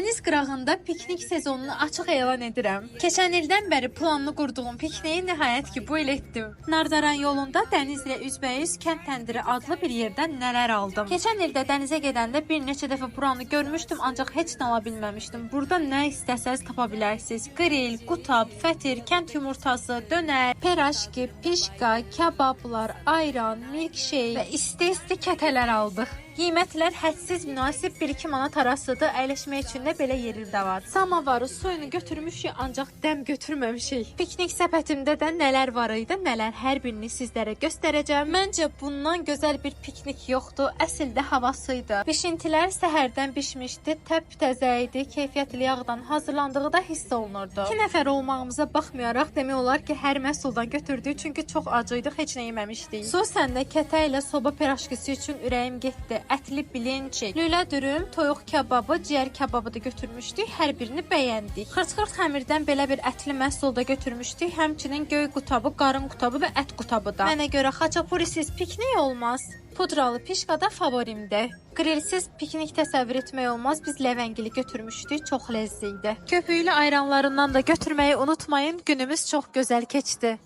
Dəniz qırağında piknik sezonunu açıq elan edirəm. Keçən ildən bəri planlı qurduğum pikniyi nəhayət ki bu il etdim. Nardaran yolunda dənizlə üzbəüz Kənd Təndiri adlı bir yerdən nələr aldım. Keçən ildə dənizə gedəndə bir neçə dəfə buranı görmüşdüm, ancaq heç nə ala bilməmişdim. Burada nə istəsəz tapa bilərsiniz. Qril, qutab, fətir, kənd yumurtası, dönər, peraşki, pişka, kabablar, ayran, milkshake və isti-isti kətələr aldıq. Qiymətlər hədsiz münasib 1-2 manat arasıdır. Əyləşmək üçün də belə yeri də var. Samavarı, suyunu götürmüşük, ancaq dəm götürməmişik. Piknik səbətimdə də nələr var idi, nələr, hər birini sizlərə göstərəcəm. Məncə bundan gözəl bir piknik yoxdur. Əslində havası idi. Bişintilər səhərdən bişmişdi, təp-təzə idi, keyfiyyətli yağdan hazırlandığı da hiss olunurdu. 2 nəfər olmağımıza baxmayaraq demək olar ki, hər məhsuldan götürdük, çünki çox acıydıq, heç nə yeməmişdik. Xüsusən də kətə ilə soba piraşkisi üçün ürəyim getdi. Ətli bilinçik, lülə dürüm, toyuq kababı, ciyər kababı da götürmüşdük. Hər birini bəyəndik. Xırç-xırç xəmirdən belə bir ətli məhsul da götürmüşdük. Həmçinin göy qutabı, qarın qutabı və ət qutabı da. Mənə görə xaçapurisiz piknik olmaz. Pudralı pişka da favorimdir. Qrilsiz piknik təsəvvür etmək olmaz. Biz ləvəngili götürmüşdük. Çox ləzzətli idi. Köpüklü ayranlarından da götürməyi unutmayın. Günümüz çox gözəl keçdi.